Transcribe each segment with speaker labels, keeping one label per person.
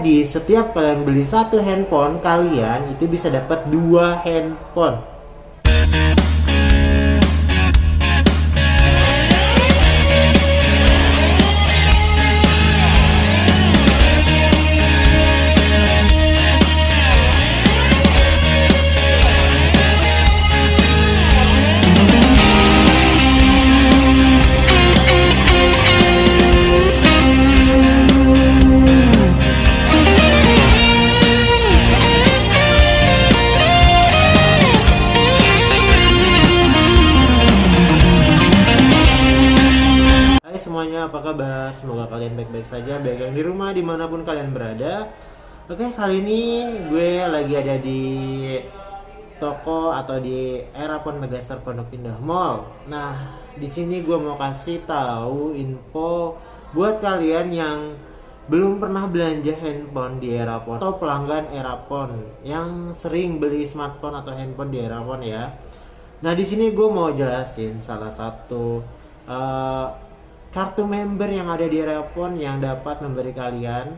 Speaker 1: Jadi setiap kalian beli satu handphone, kalian itu bisa dapat dua handphone. Hai semuanya, apa kabar? Semoga kalian baik-baik saja, baik yang di rumah dimanapun kalian berada. Oke, kali ini gue lagi ada di toko atau di Erapon Megastar Pondok Indah Mall. Nah, di sini gue mau kasih tahu info buat kalian yang belum pernah belanja handphone di Erapon atau pelanggan Erapon yang sering beli smartphone atau handphone di Erapon ya. Nah, di sini gue mau jelasin salah satu kartu member yang ada di Erapon yang dapat memberi kalian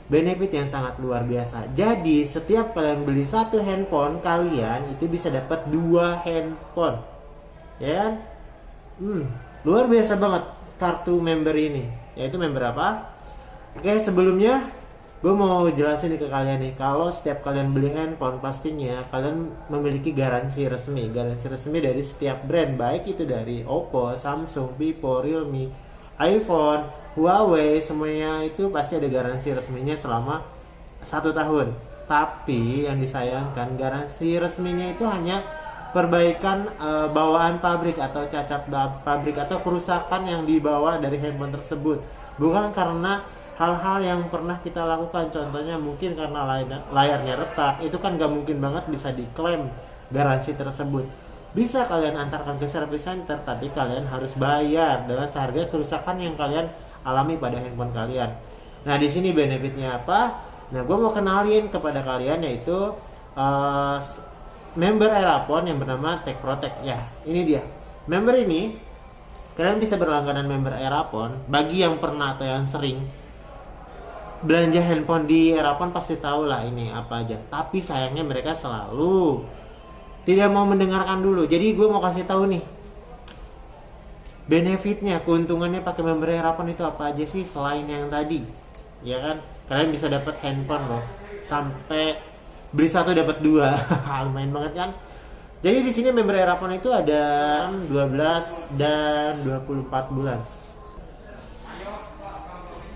Speaker 1: benefit yang sangat luar biasa. Jadi setiap kalian beli satu handphone, kalian itu bisa dapat dua handphone, ya kan? Luar biasa banget kartu member ini. Yaitu member apa? Oke, sebelumnya gue mau jelasin ke kalian nih, kalau setiap kalian beli handphone pastinya kalian memiliki garansi resmi dari setiap brand, baik itu dari Oppo, Samsung, Vivo, Realme, iPhone, Huawei, semuanya itu pasti ada garansi resminya selama 1 tahun. Tapi yang disayangkan, garansi resminya itu hanya perbaikan bawaan pabrik atau cacat pabrik atau kerusakan yang dibawa dari handphone tersebut, bukan karena hal-hal yang pernah kita lakukan. Contohnya mungkin karena layarnya retak, itu kan gak mungkin banget bisa diklaim garansi tersebut. Bisa kalian antarkan ke service center, tapi kalian harus bayar dengan seharga kerusakan yang kalian alami pada handphone kalian. Nah, di sini benefitnya apa? Nah, gue mau kenalin kepada kalian yaitu member Erapon yang bernama Tech Protect. Ya, ini dia. Member ini kalian bisa berlangganan member Erapon. Bagi yang pernah atau yang sering belanja handphone di Erapon pasti tahu lah ini apa aja. Tapi sayangnya mereka selalu tidak mau mendengarkan dulu. Jadi gue mau kasih tahu nih benefitnya, keuntungannya pakai member Erapon itu apa aja sih selain yang tadi, ya kan? Kalian bisa dapat handphone loh, sampai beli satu dapat dua, lumayan banget kan? Jadi di sini member Erapon itu ada 12 dan 24 bulan.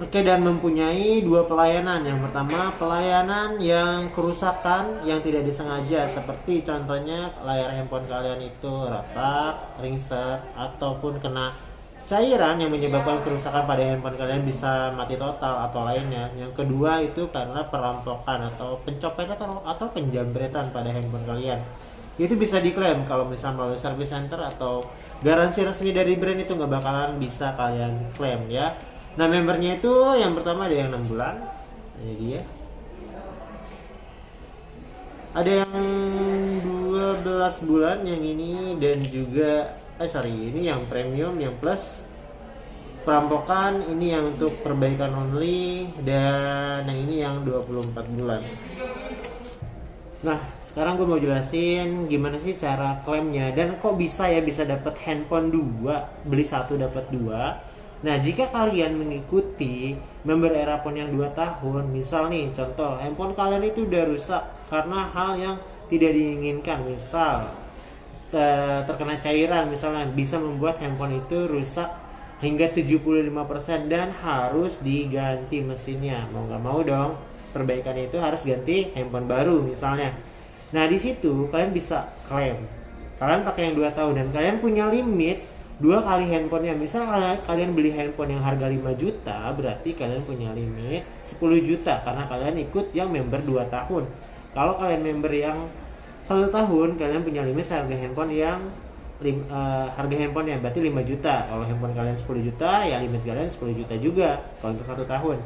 Speaker 1: Oke, dan mempunyai dua pelayanan. Yang pertama, pelayanan yang kerusakan yang tidak disengaja, seperti contohnya layar handphone kalian itu retak, ringsek, ataupun kena cairan yang menyebabkan kerusakan pada handphone kalian, bisa mati total atau lainnya. Yang kedua itu karena perampokan atau pencopetan atau penjambretan pada handphone kalian. Itu bisa diklaim kalau misalnya melalui service center atau garansi resmi dari brand, itu nggak bakalan bisa kalian klaim ya. Nah, membernya itu yang pertama ada yang 6 bulan, ini dia. Ada yang 12 bulan yang ini, dan juga ini yang premium, yang plus perampokan, ini yang untuk perbaikan only, dan yang ini yang 24 bulan. Nah, sekarang gue mau jelasin gimana sih cara klaimnya dan kok bisa dapat handphone 2, beli satu dapat 2. Nah, jika kalian mengikuti member Erapon yang 2 tahun, misal nih contoh handphone kalian itu udah rusak karena hal yang tidak diinginkan, misal terkena cairan misalnya, bisa membuat handphone itu rusak hingga 75% dan harus diganti mesinnya. Mau nggak mau dong, perbaikan itu harus ganti handphone baru misalnya. Nah, di situ kalian bisa klaim. Kalian pakai yang 2 tahun dan kalian punya limit 2 kali handphonenya. Misal kalian beli handphone yang harga 5 juta, berarti kalian punya limit 10 juta karena kalian ikut yang member 2 tahun. Kalau kalian member yang 1 tahun, kalian punya limit harga handphone yang harga handphonenya berarti 5 juta. Kalau handphone kalian 10 juta, ya limit kalian 10 juta juga kalau untuk 1 tahun.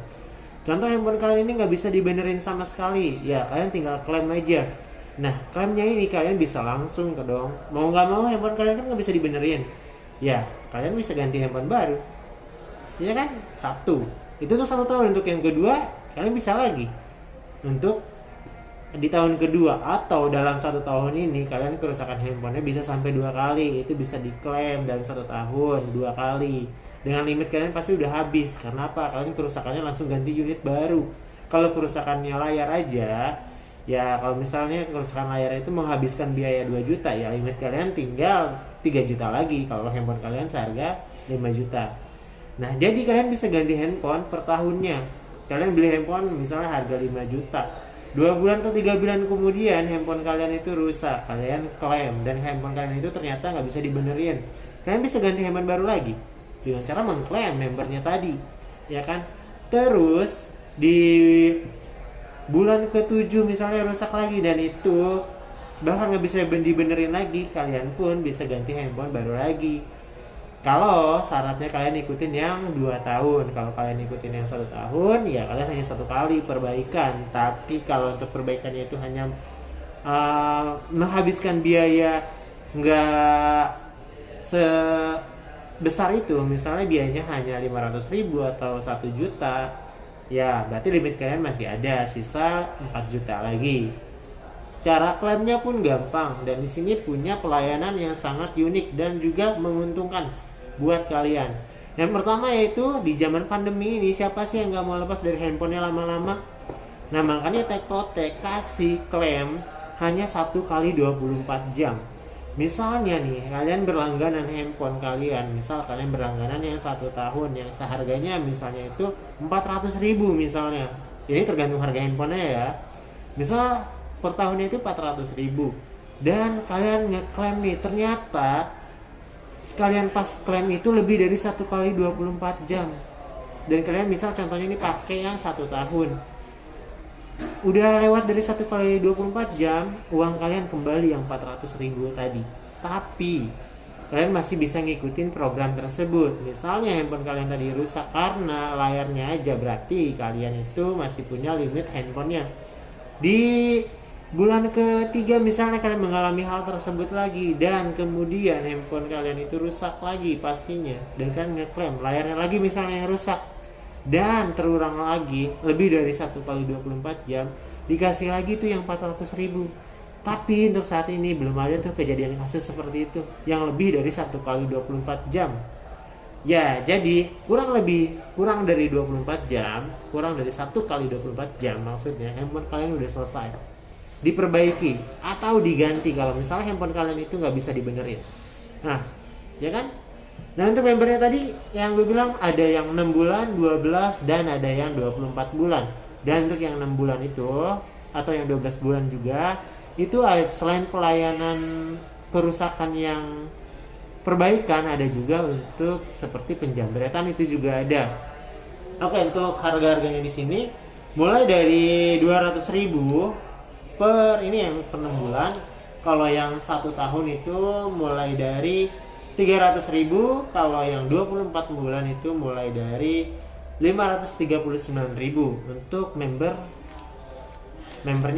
Speaker 1: Contoh handphone kalian ini nggak bisa dibenerin sama sekali, ya kalian tinggal klaim aja. Nah, klaimnya ini kalian bisa langsung dong. Mau nggak mau handphone kalian kan nggak bisa dibenerin, ya kalian bisa ganti handphone baru, ya kan? Itu tuh 1 tahun. Untuk yang kedua kalian bisa lagi untuk di tahun kedua atau dalam 1 tahun ini kalian kerusakan handphonenya bisa sampai 2 kali. Itu bisa diklaim dalam 1 tahun 2 kali. Dengan limit kalian pasti udah habis. Karena apa? Kalian kerusakannya langsung ganti unit baru. Kalau kerusakannya layar aja, ya kalau misalnya kerusakan layar itu menghabiskan biaya 2 juta, ya limit kalian tinggal 3 juta lagi kalau handphone kalian seharga 5 juta. Nah, jadi kalian bisa ganti handphone per tahunnya. Kalian beli handphone misalnya harga 5 juta. 2 bulan atau 3 bulan kemudian handphone kalian itu rusak, kalian klaim dan handphone kalian itu ternyata nggak bisa dibenerin. Kalian bisa ganti handphone baru lagi dengan cara mengklaim membernya tadi, ya kan? Terus di bulan ke-7 misalnya rusak lagi dan itu bahkan nggak bisa dibenerin lagi, kalian pun bisa ganti handphone baru lagi. Kalau syaratnya kalian ikutin yang 2 tahun. Kalau kalian ikutin yang 1 tahun, ya kalian hanya 1 kali perbaikan. Tapi kalau untuk perbaikannya itu hanya menghabiskan biaya nggak sebesar itu, misalnya biayanya hanya 500.000 atau 1 juta, ya berarti limit kalian masih ada sisa 4 juta lagi. Cara klaimnya pun gampang dan di sini punya pelayanan yang sangat unik dan juga menguntungkan buat kalian. Yang pertama yaitu di zaman pandemi ini siapa sih yang nggak mau lepas dari handphonenya lama-lama? Nah, makanya Teknotek kasih klaim hanya 1 kali 24 jam. Misalnya nih kalian berlangganan handphone kalian, misal kalian berlangganan yang 1 tahun yang seharganya misalnya itu 400.000 misalnya. Ini tergantung harga handphonenya ya. Misal per tahunnya itu 400.000 dan kalian ngeklaim nih, ternyata kalian pas klaim itu lebih dari 1 kali 24 jam dan kalian misal contohnya ini pakai yang 1 tahun, udah lewat dari 1 kali 24 jam, uang kalian kembali yang 400.000 tadi. Tapi kalian masih bisa ngikutin program tersebut. Misalnya handphone kalian tadi rusak karena layarnya aja, berarti kalian itu masih punya limit handphonenya. Di bulan ke-3 misalnya kalian mengalami hal tersebut lagi dan kemudian handphone kalian itu rusak lagi pastinya dan kalian ngeklaim layarnya lagi misalnya yang rusak dan terulang lagi lebih dari 1 kali 24 jam, dikasih lagi tuh yang 400.000. Tapi untuk saat ini belum ada tuh kejadian kasus seperti itu yang lebih dari 1 kali 24 jam. Ya, jadi kurang dari 24 jam, kurang dari 1 kali 24 jam maksudnya handphone kalian udah selesai diperbaiki atau diganti kalau misalnya handphone kalian itu nggak bisa dibenerin. Nah, ya kan? Nah, untuk membernya tadi yang gue bilang ada yang 6 bulan, 12 dan ada yang 24 bulan. Dan untuk yang 6 bulan itu atau yang 12 bulan juga itu selain pelayanan kerusakan yang perbaikan, ada juga untuk seperti penjambretan, itu juga ada. Oke, untuk harga-harganya di sini mulai dari 200.000 per ini yang per 6 bulan. Kalau yang 1 tahun itu mulai dari 300.000, kalau yang 24 bulan itu mulai dari 539.000 untuk membernya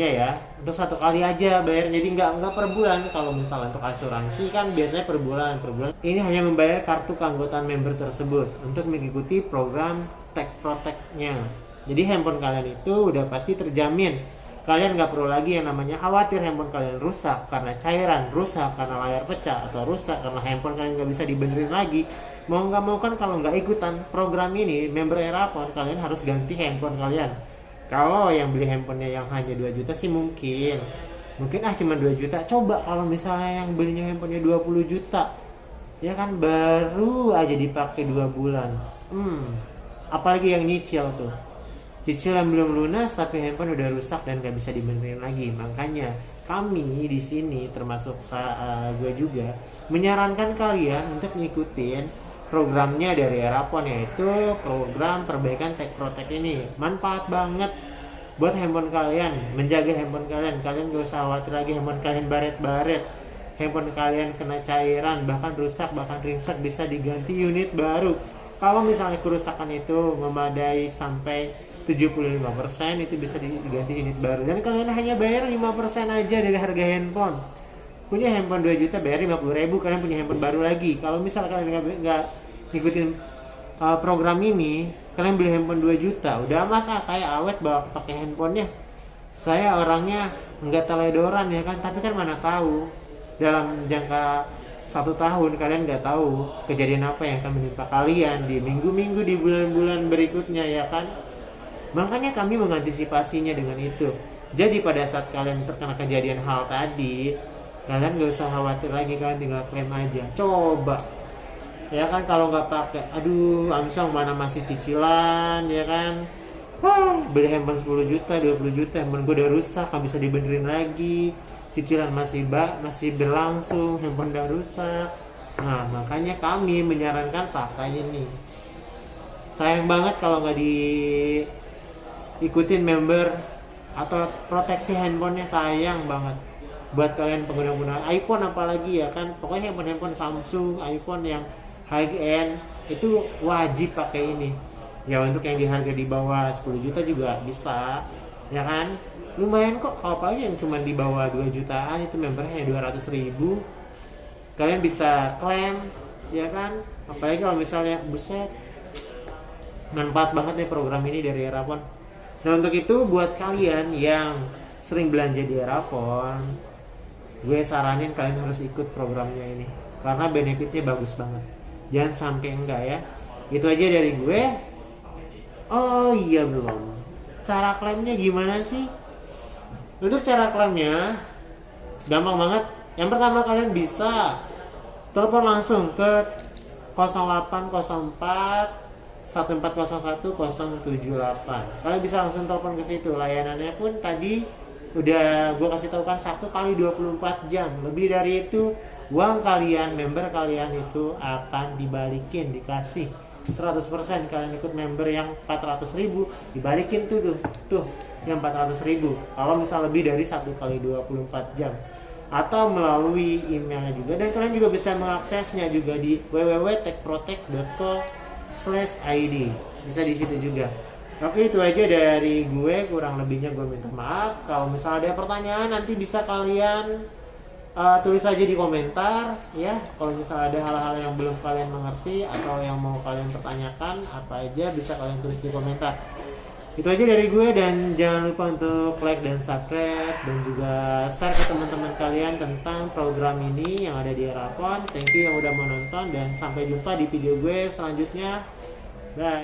Speaker 1: ya. Untuk 1 kali aja bayar, jadi nggak per bulan. Kalau misalnya untuk asuransi kan biasanya per bulan. Ini hanya membayar kartu keanggotaan member tersebut untuk mengikuti program Tech Protect-nya. Jadi handphone kalian itu udah pasti terjamin. Kalian nggak perlu lagi yang namanya khawatir handphone kalian rusak karena cairan, rusak karena layar pecah, atau rusak karena handphone kalian nggak bisa dibenerin lagi. Mau nggak mau kan kalau nggak ikutan program ini, member Erapon, kalian harus ganti handphone kalian. Kalau yang beli handphonenya yang hanya 2 juta sih mungkin cuma 2 juta. Coba kalau misalnya yang belinya handphonenya 20 juta, ya kan baru aja dipakai 2 bulan. Apalagi yang nyicil tuh. Cicilan belum lunas tapi handphone udah rusak dan gak bisa dibenerin lagi. Makanya kami di sini termasuk gue juga menyarankan kalian untuk ngikutin programnya dari Erapon, yaitu program perbaikan Tech Protect ini. Manfaat banget buat handphone kalian, menjaga handphone kalian. Kalian gak usah khawatir lagi handphone kalian baret-baret, handphone kalian kena cairan, bahkan rusak, bahkan ringsek, bisa diganti unit baru. Kalau misalnya kerusakan itu memadai sampai 75%, itu bisa diganti unit baru dan kalian hanya bayar 5% aja dari harga handphone. Punya handphone 2 juta bayar 50.000, kalian punya handphone baru lagi. Kalau misal kalian nggak ngikutin program ini, kalian beli handphone 2 juta udah, masa saya awet bawa pakai handphonenya, Saya orangnya nggak teledoran ya kan, tapi kan mana tahu dalam jangka 1 tahun kalian nggak tahu kejadian apa yang akan menimpa kalian di minggu-minggu, di bulan-bulan berikutnya ya kan. Makanya kami mengantisipasinya dengan itu. Jadi pada saat kalian terkena kejadian hal tadi, kalian nggak usah khawatir lagi, kalian tinggal klaim aja. Coba ya kan, kalau nggak pakai, aduh Amsong mana masih cicilan ya kan. Wah, beli handphone 10 juta, 20 juta, handphone gue udah rusak, gak bisa dibenerin lagi. Cicilan masih berlangsung, handphone udah rusak. Nah, makanya kami menyarankan pakai ini. Sayang banget kalau nggak diikutin member atau proteksi handphonenya, sayang banget. Buat kalian pengguna-pengguna iPhone apalagi ya kan, pokoknya handphone Samsung, iPhone yang high end itu wajib pakai ini. Ya untuk yang di harga di bawah 10 juta juga bisa ya kan, lumayan kok. Kalau apalagi yang cuma di bawah 2 jutaan itu membernya 200.000, kalian bisa klaim ya kan. Apalagi kalau misalnya buset, manfaat banget nih program ini dari Erapon. Nah untuk itu buat kalian yang sering belanja di Erapon, gue saranin kalian harus ikut programnya ini karena benefitnya bagus banget, jangan sampai enggak ya. Itu aja dari gue. Oh iya, belum. Cara klaimnya gimana sih? Untuk cara klaimnya gampang banget. Yang pertama, kalian bisa telepon langsung ke 0804 1401 078. Kalian bisa langsung telepon ke situ. Layanannya pun tadi udah gue kasih tahu kan, 1 kali 24 jam. Lebih dari itu, uang kalian, member kalian itu akan dibalikin, dikasih 100%. Kalian ikut member yang 400.000 dibalikin tuh yang 400.000 kalau misal lebih dari 1 kali 24 jam, atau melalui emailnya juga. Dan kalian juga bisa mengaksesnya juga di www.techprotect.co/id, bisa di situ juga. Oke, itu aja dari gue, kurang lebihnya gue minta maaf. Kalau misalnya ada pertanyaan nanti bisa kalian tulis aja di komentar ya. Kalau misalnya ada hal-hal yang belum kalian mengerti atau yang mau kalian pertanyakan apa aja, bisa kalian tulis di komentar. Itu aja dari gue, dan jangan lupa untuk like dan subscribe dan juga share ke teman-teman kalian tentang program ini yang ada di Erapon. Thank you yang udah menonton dan sampai jumpa di video gue selanjutnya. Bye.